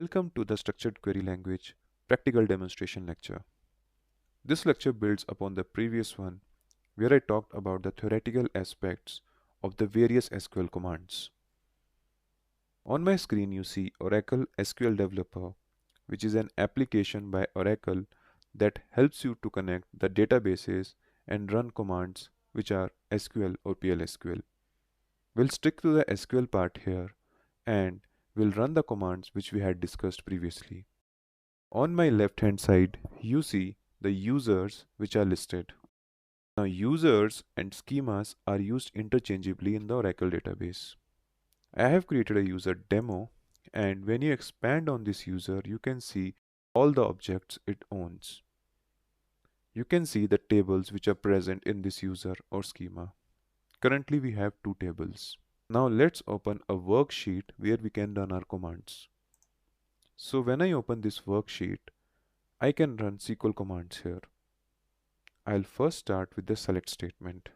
Welcome to the Structured Query Language Practical Demonstration lecture. This lecture builds upon the previous one where I talked about the theoretical aspects of the various SQL commands. On my screen you see Oracle SQL Developer, which is an application by Oracle that helps you to connect the databases and run commands which are SQL or PLSQL. We'll stick to the SQL part here and we'll run the commands which we had discussed previously. On my left hand side, you see the users which are listed. Now users and schemas are used interchangeably in the Oracle database. I have created a user demo, and when you expand on this user, you can see all the objects it owns. You can see the tables which are present in this user or schema. Currently we have two tables. Now let's open a worksheet where we can run our commands. So when I open this worksheet, I can run SQL commands here. I'll first start with the select statement.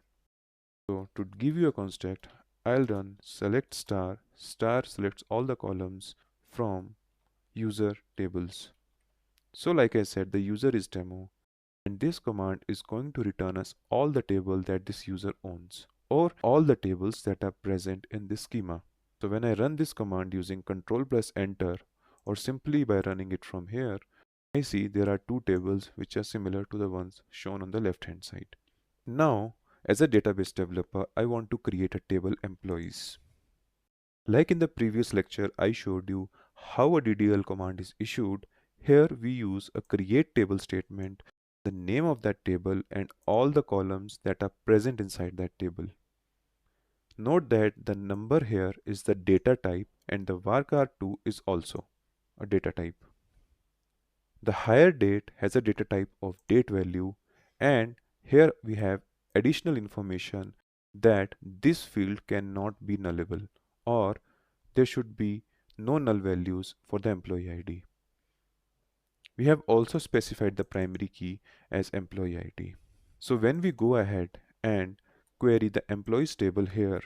So to give you a construct, I'll run select star, star selects all the columns from user tables. So like I said, the user is demo, and this command is going to return us all the table that this user owns, or all the tables that are present in this schema. So when I run this command using Ctrl plus Enter, or simply by running it from here, I see there are two tables which are similar to the ones shown on the left hand side. Now, as a database developer, I want to create a table employees. Like in the previous lecture, I showed you how a DDL command is issued. Here we use a create table statement, the name of that table and all the columns that are present inside that table. Note that the number here is the data type and the varchar2 is also a data type. The higher date has a data type of date value, and here we have additional information that this field cannot be nullable, or there should be no null values for the employee ID. We have also specified the primary key as employee ID. So when we go ahead and query the employees table here,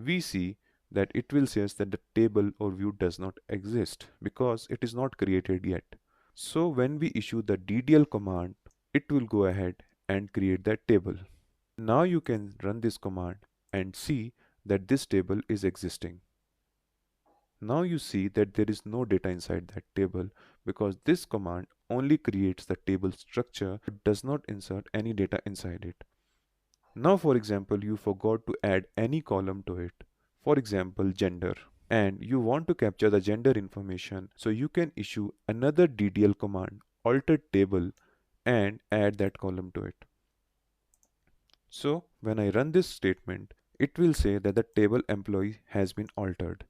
we see that it will say that the table or view does not exist because it is not created yet. So when we issue the DDL command, it will go ahead and create that table. Now you can run this command and see that this table is existing. Now you see that there is no data inside that table because this command only creates the table structure but does not insert any data inside it. Now for example, you forgot to add any column to it, for example gender, and you want to capture the gender information, so you can issue another DDL command, altered table, and add that column to it. So when I run this statement, it will say that the table employee has been altered.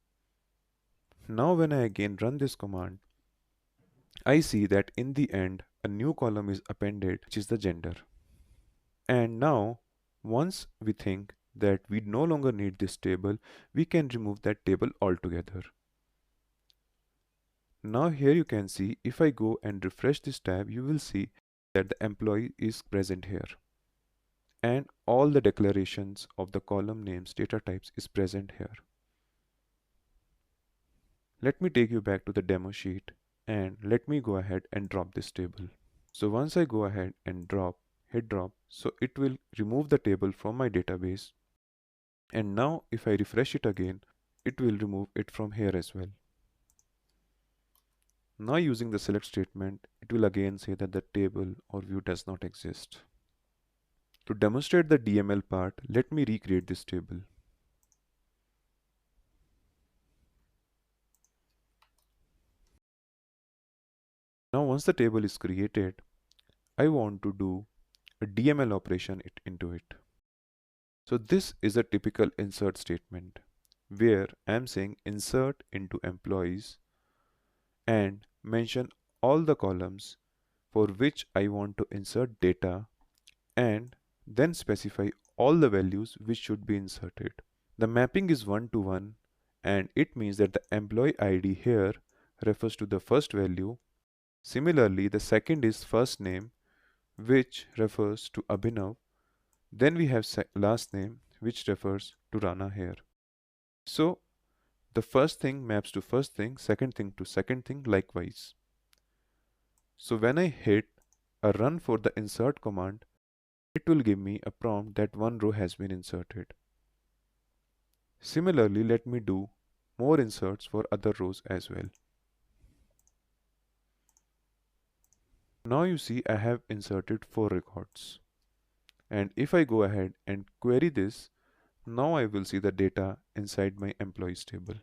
Now when I again run this command, I see that in the end a new column is appended, which is the gender. And now once we think that we no longer need this table, we can remove that table altogether. Now here you can see, if I go and refresh this tab, you will see that the employee is present here. And all the declarations of the column names data types is present here. Let me take you back to the demo sheet and let me go ahead and drop this table. So once I go ahead and hit drop, so it will remove the table from my database. And now if I refresh it again, it will remove it from here as well. Now using the select statement, it will again say that the table or view does not exist. To demonstrate the DML part, let me recreate this table. Now once the table is created, I want to do a DML operation into it. So this is a typical insert statement where I am saying insert into employees and mention all the columns for which I want to insert data and then specify all the values which should be inserted. The mapping is 1 to 1 and it means that the employee ID here refers to the first value. Similarly, the second is first name which refers to Abhinav. Then we have last name which refers to Rana here. So The first thing maps to first thing, second thing to second thing likewise. So when I hit a run for the insert command, it will give me a prompt that one row has been inserted. Similarly, let me do more inserts for other rows as well. Now you see I have inserted 4 records. And if I go ahead and query this, now I will see the data inside my employees table.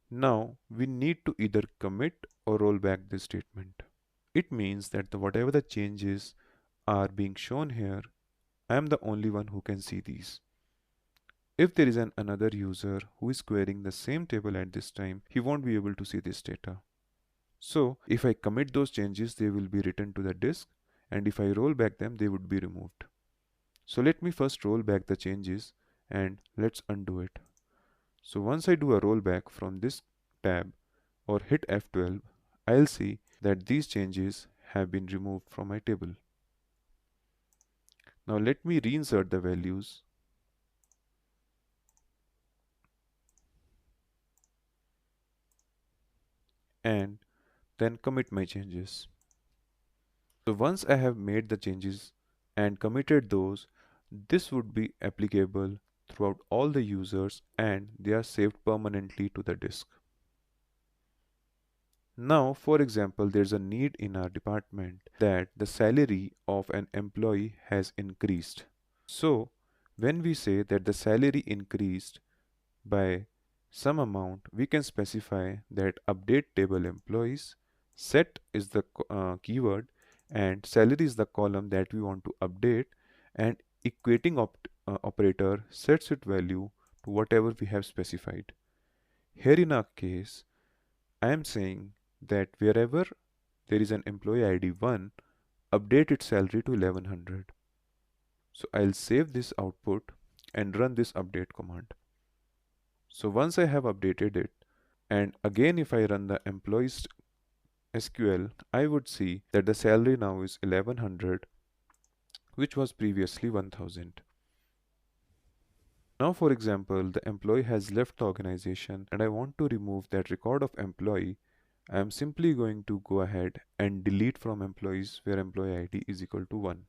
Now we need to either commit or roll back this statement. It means that whatever the changes are being shown here, I am the only one who can see these. If there is another user who is querying the same table at this time, he won't be able to see this data. So if I commit those changes, they will be written to the disk, and if I roll back them, they would be removed. So let me first roll back the changes and let's undo it. So once I do a rollback from this tab or hit F12, I'll see that these changes have been removed from my table. Now let me reinsert the values and then commit my changes. So once I have made the changes and committed those, this would be applicable throughout all the users and they are saved permanently to the disk. Now, for example, there's a need in our department that the salary of an employee has increased. So, when we say that the salary increased by some amount, we can specify that update table employees, set is the keyword, and salary is the column that we want to update, and equating operator sets its value to whatever we have specified. Here in our case, I am saying that wherever there is an employee ID 1, update its salary to 1100. So I'll save this output and run this update command. So once I have updated it, and again if I run the employees SQL, I would see that the salary now is 1100, which was previously 1000. Now for example, the employee has left the organization and I want to remove that record of employee. I am simply going to go ahead and delete from employees where employee ID is equal to 1.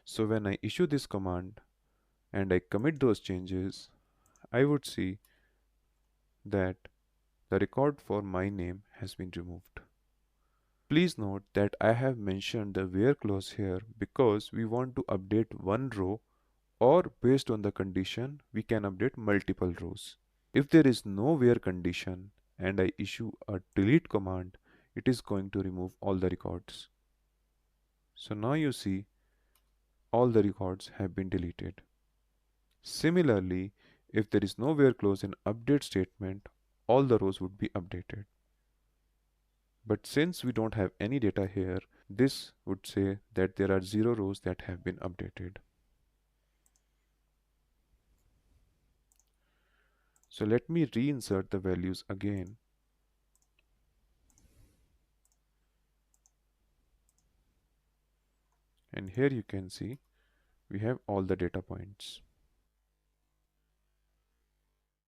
So when I issue this command and I commit those changes, I would see that the record for my name has been removed. Please note that I have mentioned the where clause here because we want to update one row, or based on the condition we can update multiple rows. If there is no where condition and I issue a delete command, it is going to remove all the records. So now you see all the records have been deleted. Similarly, if there is no where clause in update statement, all the rows would be updated. But since we don't have any data here, this would say that there are 0 rows that have been updated. So let me reinsert the values again. And here you can see we have all the data points.